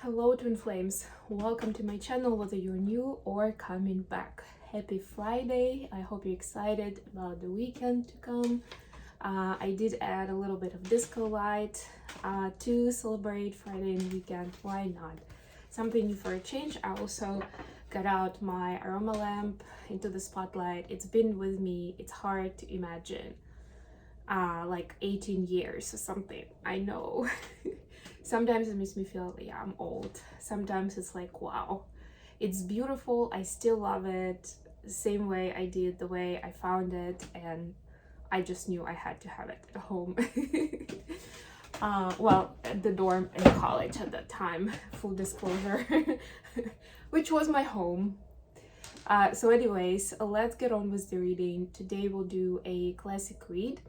Hello twin flames, welcome to my channel whether you're new or coming back. Happy Friday. I hope you're excited about the weekend to come. I did add a little bit of disco light to celebrate Friday and weekend. Why not? Something new for a change. I also got out my aroma lamp into the spotlight. It's been with me. It's hard to imagine like 18 years or something. I know. Sometimes it makes me feel, yeah, I'm old. Sometimes it's like, wow, it's beautiful. I still love it the same way I did, the way I found it, and I just knew I had to have it at home. Well, at the dorm in college at that time, full disclosure, which was my home. So anyways, let's get on with the reading. Today we'll do a classic read.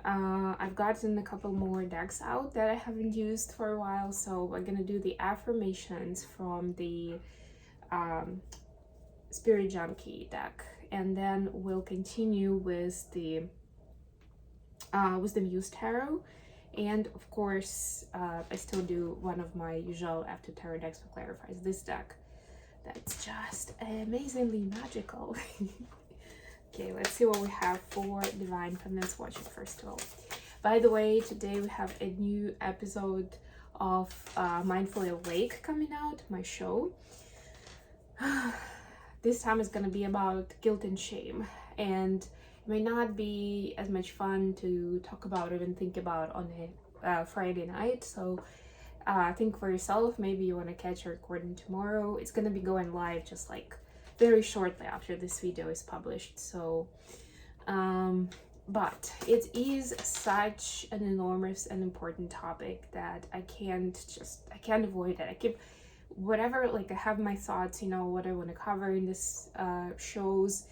I've gotten a couple more decks out that I haven't used for a while, so we're gonna do the affirmations from the Spirit Junkie deck, and then we'll continue with the Muse Tarot, and of course I still do one of my usual after tarot decks that clarifies this deck. That's just amazingly magical. Okay, let's see what we have for Divine Feminines. Watch it first of all. By the way, today we have a new episode of Mindfully Awake coming out, my show. This time is going to be about guilt and shame, and it may not be as much fun to talk about or even think about on a Friday night, so think for yourself. Maybe you want to catch a recording tomorrow. It's going to be going live just like very shortly after this video is published, so but it is such an enormous and important topic that I can't avoid it. I keep whatever, like I have my thoughts, you know, what I want to cover in this shows,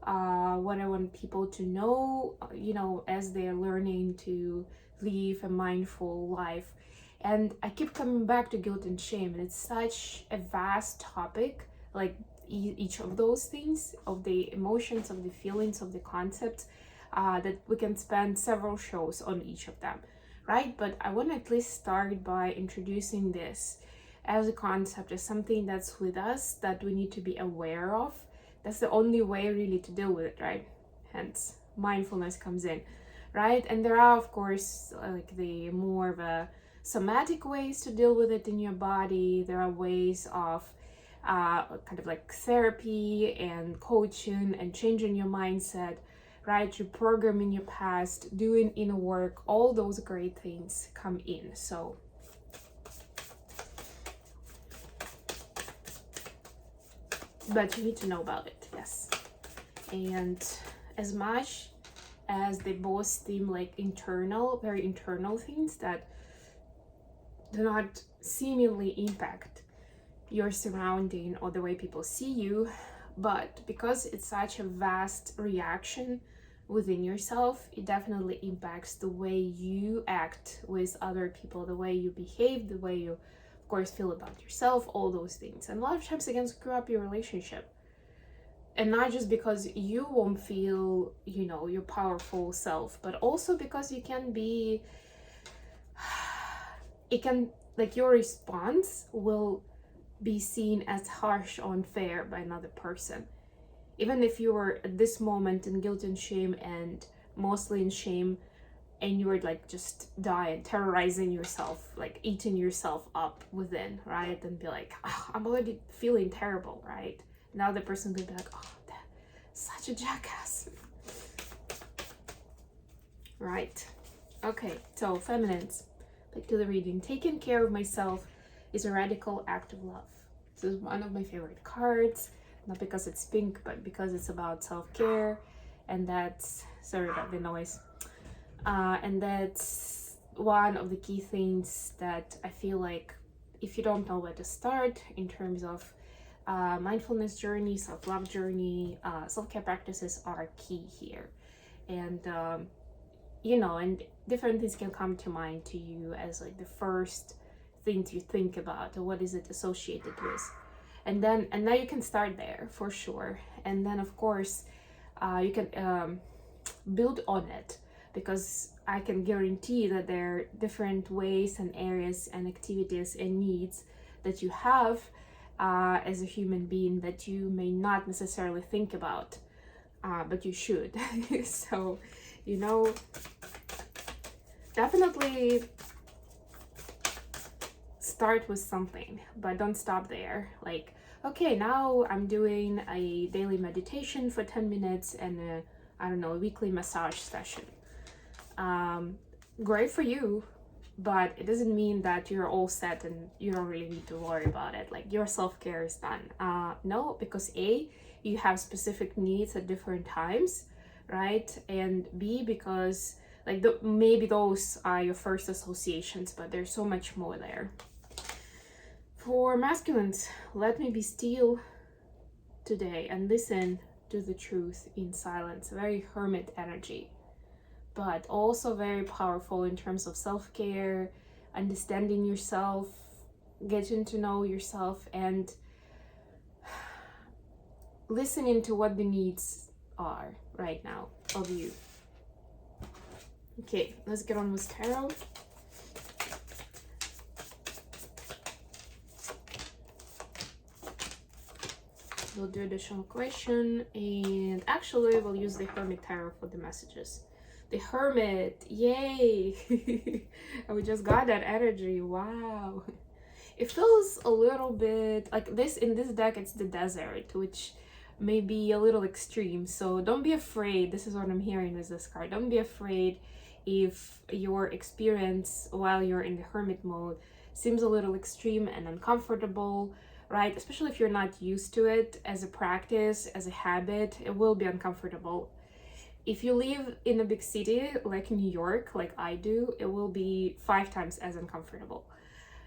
what I want people to know, you know, as they're learning to live a mindful life. And I keep coming back to guilt and shame, and it's such a vast topic, like each of those things, of the emotions, of the feelings, of the concepts, that we can spend several shows on each of them, right? But I want to at least start by introducing this as a concept, as something that's with us, that we need to be aware of. That's the only way really to deal with it, right? Hence mindfulness comes in, right? And there are, of course, like the more of a somatic ways to deal with it in your body. There are ways of kind of like therapy and coaching and changing your mindset, right? Reprogramming your past, doing inner work, all those great things come in. So but you need to know about it, yes. And as much as they both seem like internal, very internal things that do not seemingly impact your surrounding or the way people see you, but because it's such a vast reaction within yourself, it definitely impacts the way you act with other people, the way you behave, the way you, of course, feel about yourself, all those things. And a lot of times it can screw up your relationship, and not just because you won't feel, you know, your powerful self, but also because you can be, it can, like, your response will be seen as harsh or unfair by another person. Even if you were at this moment in guilt and shame, and mostly in shame, and you were like just dying, terrorizing yourself, like eating yourself up within, right? And be like, oh, I'm already feeling terrible, right? Now the person will be like, oh, such a jackass. Right. Okay, so feminines, back to the reading. Taking care of myself is a radical act of love. This is one of my favorite cards, not because it's pink, but because it's about self-care, and that's, sorry about the noise, and that's one of the key things that I feel like if you don't know where to start in terms of mindfulness journey, self-love journey, self-care practices are key here. And you know, and different things can come to mind to you as like the first thing to think about, or what is it associated with, and now you can start there for sure. And then of course you can build on it, because I can guarantee that there are different ways and areas and activities and needs that you have as a human being that you may not necessarily think about, but you should. So, you know, definitely start with something, but don't stop there. Like, okay, now I'm doing a daily meditation for 10 minutes and I don't know, a weekly massage session. Great for you, but it doesn't mean that you're all set and you don't really need to worry about it. Like, your self-care is done. No, because A, you have specific needs at different times, right? And B, because like maybe those are your first associations, but there's so much more there. For masculines, let me be still today and listen to the truth in silence. Very hermit energy, but also very powerful in terms of self-care, understanding yourself, getting to know yourself, and listening to what the needs are right now of you. Okay, let's get on with tarot. We'll do additional question, and actually we'll use the Hermit Tarot for the messages. The Hermit, yay! We just got that energy, wow. It feels a little bit like this. In this deck, it's the desert, which may be a little extreme, so don't be afraid. This is what I'm hearing with this card. Don't be afraid if your experience while you're in the Hermit mode seems a little extreme and uncomfortable, right? Especially if you're not used to it as a practice, as a habit, it will be uncomfortable. If you live in a big city like New York, like I do, it will be 5 times as uncomfortable.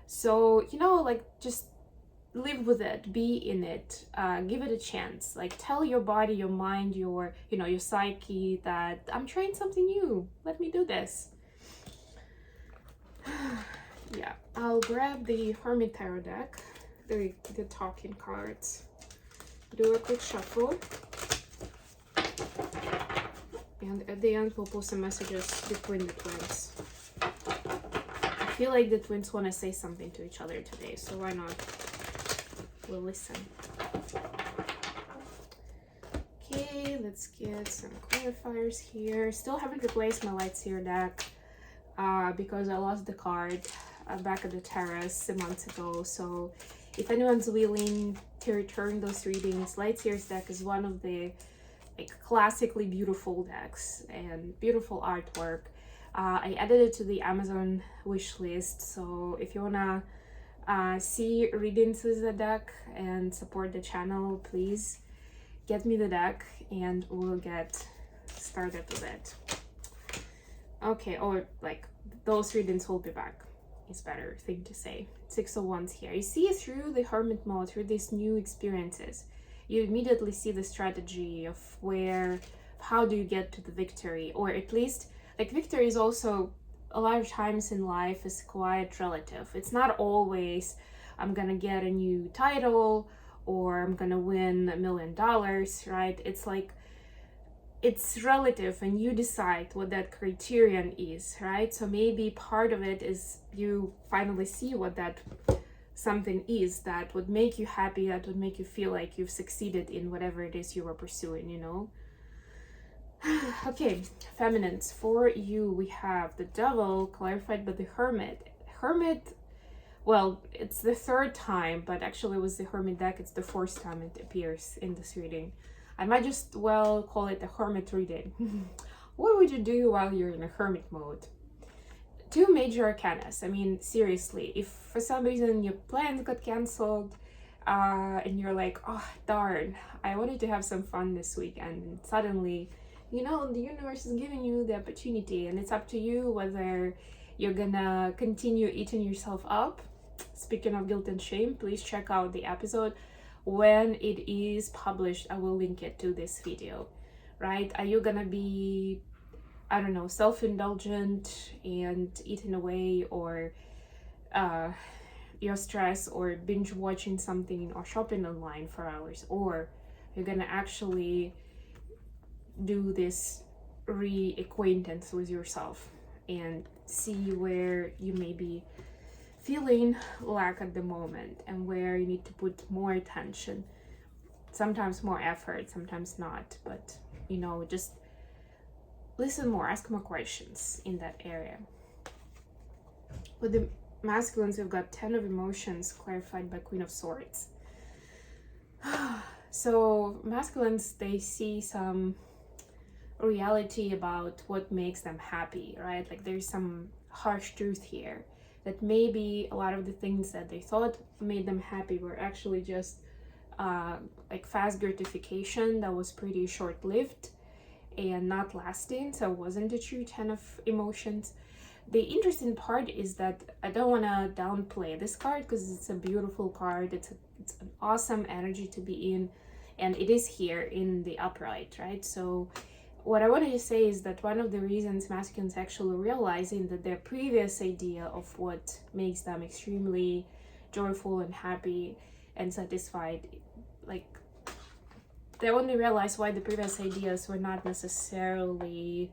So, you know, like, just live with it, be in it, give it a chance. Like, tell your body, your mind, your, you know, your psyche that I'm trying something new. Let me do this. Yeah, I'll grab the Hermit Tarot deck, the talking cards, do a quick shuffle, and at the end we'll pull some messages between the twins. I feel like the twins want to say something to each other today, so why not? We'll listen. Okay, let's get some clarifiers here. Still haven't replaced my Light Seer deck because I lost the card back at the terrace a month ago. So if anyone's willing to return those readings, Light Seer's deck is one of the like classically beautiful decks and beautiful artwork. I added it to the Amazon wish list, so if you wanna see readings with the deck and support the channel, please get me the deck and we'll get started with it. Okay, or like those readings will be back is better thing to say. 6 of Wands here. You see, through the Hermit mode, through these new experiences, you immediately see the strategy of how do you get to the victory, or at least like victory is also a lot of times in life is quite relative. It's not always I'm gonna get a new title or I'm gonna win $1 million, right? It's like it's relative and you decide what that criterion is, right? So maybe part of it is you finally see what that something is that would make you happy, that would make you feel like you've succeeded in whatever it is you were pursuing, you know? Okay, feminines, for you we have the Devil clarified by the Hermit. Hermit, well, it's the 3rd time, but actually it was the Hermit deck, it's the 4th time it appears in this reading. I might just well call it a Hermit reading. What would you do while you're in a Hermit mode? 2 major arcanas. I mean, seriously, if for some reason your plans got cancelled and you're like, oh darn, I wanted to have some fun this weekend, and suddenly, you know, the universe is giving you the opportunity, and it's up to you whether you're gonna continue eating yourself up. Speaking of guilt and shame, please check out the episode. When it is published, I will link it to this video, right? Are you gonna be, I don't know, self-indulgent and eating away, or your stress, or binge watching something, or shopping online for hours, or you're gonna actually do this reacquaintance with yourself and see where you may be feeling lack at the moment, and where you need to put more attention, sometimes more effort, sometimes not, but just listen more, ask more questions in that area. With the masculines, we've got 10 of emotions clarified by Queen of Swords. So masculines, they see some reality about what makes them happy, right? Like there's some harsh truth here, that maybe a lot of the things that they thought made them happy were actually just like fast gratification that was pretty short-lived and not lasting, so it wasn't a true 10 of emotions. The interesting part is that I don't want to downplay this card, because it's a beautiful card, it's an awesome energy to be in, and it is here in the upright, right? So what I wanted to say is that one of the reasons masculines actually realizing that their previous idea of what makes them extremely joyful and happy and satisfied, like they only realized why the previous ideas were not necessarily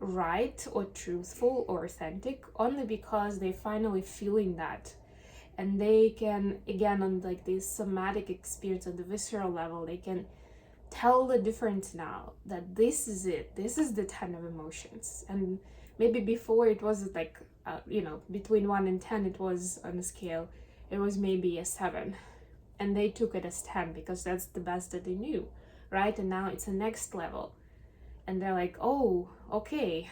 right or truthful or authentic, only because they finally feeling that, and they can, again, on like this somatic experience on the visceral level, they can tell the difference now, that this is it, this is the 10 of emotions. And maybe before it was like between 1 and 10, it was on a scale, it was maybe a 7, and they took it as 10 because that's the best that they knew, right? And now it's a next level, and they're like, oh, okay.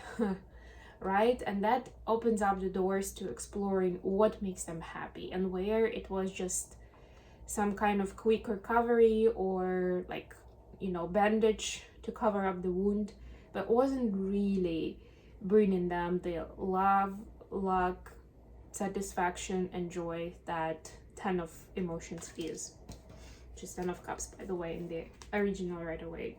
Right? And that opens up the doors to exploring what makes them happy, and where it was just some kind of quick recovery or like bandage to cover up the wound, but wasn't really bringing them the love, luck, satisfaction, and joy that 10 of emotions gives, which is 10 of cups, by the way, in the original right away.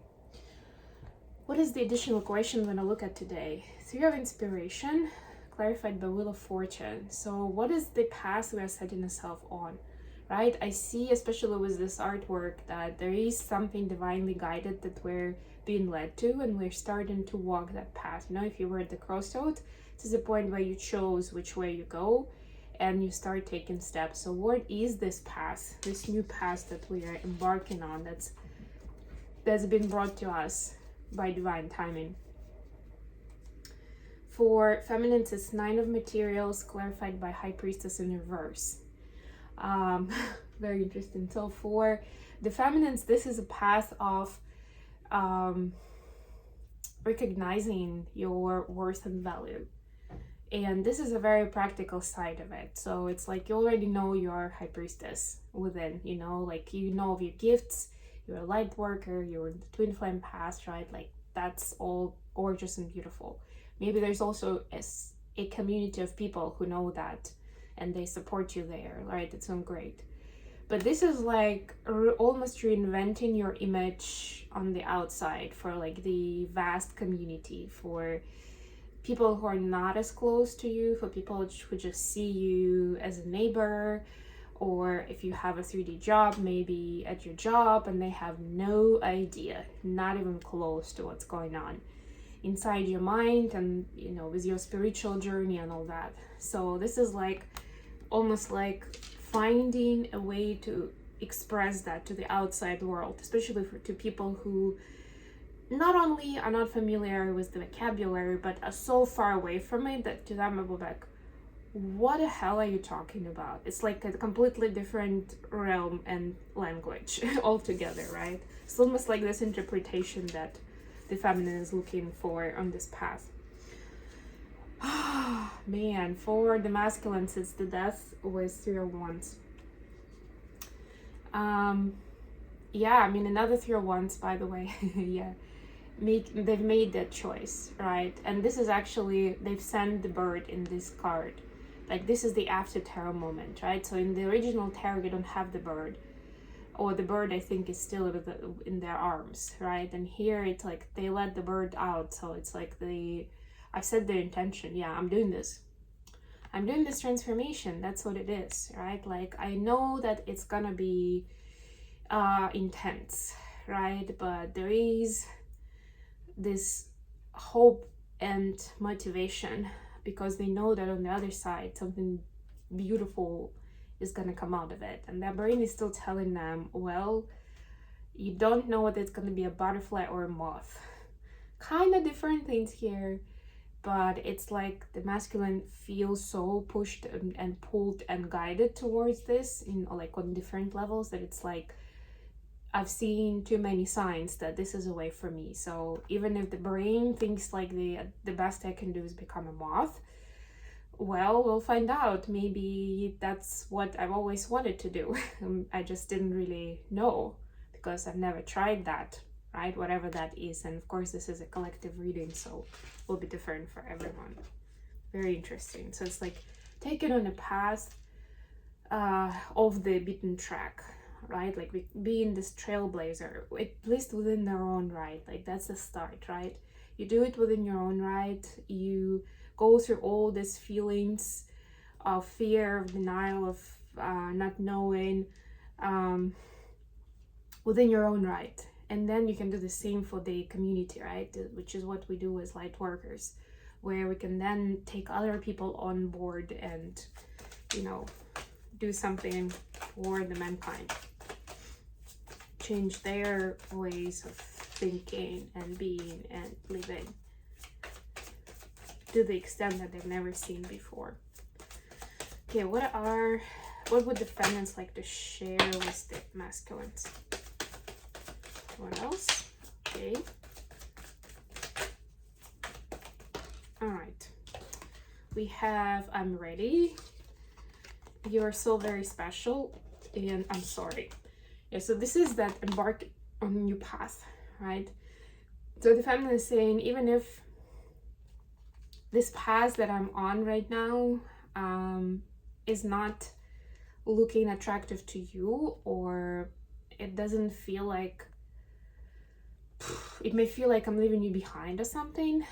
What is the additional question when I look at today? 3 of inspiration clarified by Wheel of Fortune. So what is the path we are setting ourselves on, right? I see, especially with this artwork, that there is something divinely guided that we're being led to, and we're starting to walk that path. If you were at the crossroads, this is the point where you chose which way you go, and you start taking steps. So what is this path, this new path that we are embarking on, that's been brought to us by divine timing? For feminines, it's 9 of materials clarified by High Priestess in reverse. Very interesting. So for the feminines, this is a path of recognizing your worth and value, and this is a very practical side of it. So it's like you already know you're High Priestess within, like of your gifts, you're a light worker, you're in the twin flame path, right? Like that's all gorgeous and beautiful. Maybe there's also a community of people who know that, and they support you there, right? It's so great. But this is like almost reinventing your image on the outside for like the vast community, for people who are not as close to you, for people who just see you as a neighbor, or if you have a 3D job, maybe at your job, and they have no idea, not even close to what's going on inside your mind and with your spiritual journey and all that. So this is like almost like finding a way to express that to the outside world, especially to people who not only are not familiar with the vocabulary, but are so far away from it that to them it will be like, what the hell are you talking about? It's like a completely different realm and language altogether, right? It's almost like this interpretation that the feminine is looking for on this path. Man, for the masculines, it's the Death with 3 of Wands. Another 3 of Wands, by the way. Yeah, they've made that choice, right? And this is actually, they've sent the bird in this card. Like this is the after tarot moment, right? So in the original tarot, you don't have the bird, or the bird I think is still in their arms, right? And here it's like they let the bird out, so it's like I said their intention. Yeah, I'm doing this transformation. That's what it is, right? Like I know that it's gonna be intense, right? But there is this hope and motivation, because they know that on the other side something beautiful is gonna come out of it. And their brain is still telling them, well, you don't know whether it's gonna be a butterfly or a moth. Kind of different things here, but it's like the masculine feels so pushed and pulled and guided towards this in like on different levels, that it's like, I've seen too many signs that this is a way for me. So even if the brain thinks like the best I can do is become a moth, well, we'll find out. Maybe that's what I've always wanted to do. I just didn't really know because I've never tried that, right? Whatever that is. And of course, this is a collective reading, so it will be different for everyone. Very interesting. So it's like taken on a path of the beaten track, right? Like being this trailblazer, at least within their own right. Like that's the start, right? You do it within your own right. You go through all these feelings of fear, of denial, of not knowing, within your own right. And then you can do the same for the community, right? Which is what we do as light workers, where we can then take other people on board and, you know, do something for the mankind. Change their ways of thinking and being and living to the extent that they've never seen before. Okay, what would the feminines like to share with the masculines? What else? Okay. All right. We have I'm ready. You're so very special, and I'm sorry. Yeah, so this is that embark on a new path, right? So the feminine is saying, even if this path that I'm on right now is not looking attractive to you, or it doesn't feel like, it may feel like I'm leaving you behind or something.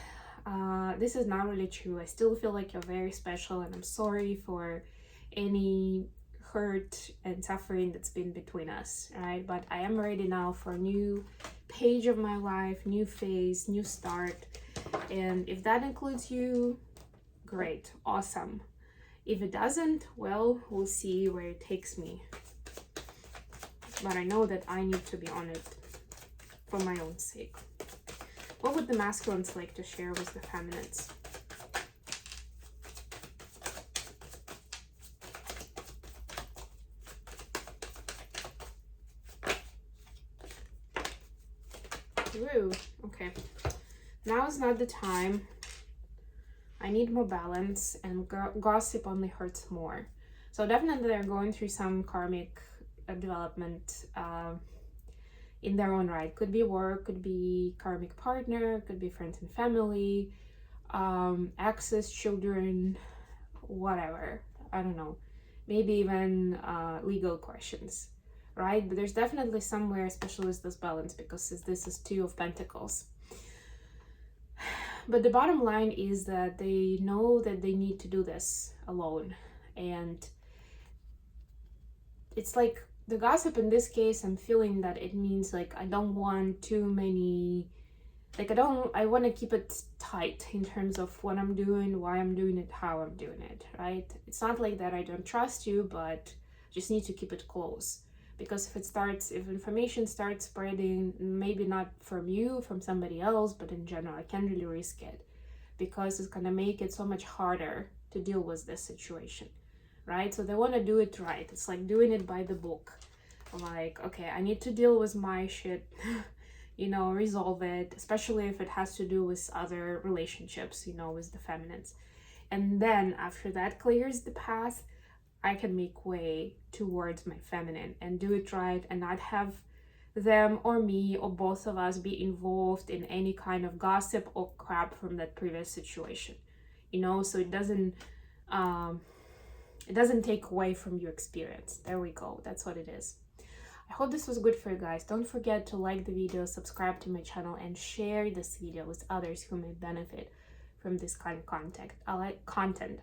This is not really true. I still feel like you're very special, and I'm sorry for any hurt and suffering that's been between us, right? But I am ready now for a new page of my life, new phase, new start. And if that includes you, great, awesome. If it doesn't, well, we'll see where it takes me. But I know that I need to be on it for my own sake. What would the masculines like to share with the feminines? Ooh, okay. Now is not the time. I need more balance, and gossip only hurts more. So definitely they're going through some karmic development in their own right. Could be work, could be karmic partner, could be friends and family, exes, children, whatever. I don't know. Maybe even legal questions, right? But there's definitely somewhere, especially with this balance, because this is Two of Pentacles. But the bottom line is that they know that they need to do this alone. And it's like the gossip in this case, I'm feeling that it means like I don't want too many, like I want to keep it tight in terms of what I'm doing, why I'm doing it, how I'm doing it, right? It's not like that I don't trust you, but just need to keep it close. Because if information starts spreading, maybe not from you, from somebody else, but in general, I can't really risk it, because it's gonna make it so much harder to deal with this situation, right? So they want to do it right. It's like doing it by the book. Like, okay, I need to deal with my shit, you know, resolve it, especially if it has to do with other relationships, you know, with the feminines. And then after that clears the path, I can make way towards my feminine and do it right, and not have them or me or both of us be involved in any kind of gossip or crap from that previous situation, you know, so it doesn't take away from your experience. There we go. That's what it is. I hope this was good for you guys. Don't forget to like the video, subscribe to my channel, and share this video with others who may benefit from this kind of content.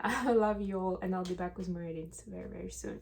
I love you all, and I'll be back with more readings very, very soon.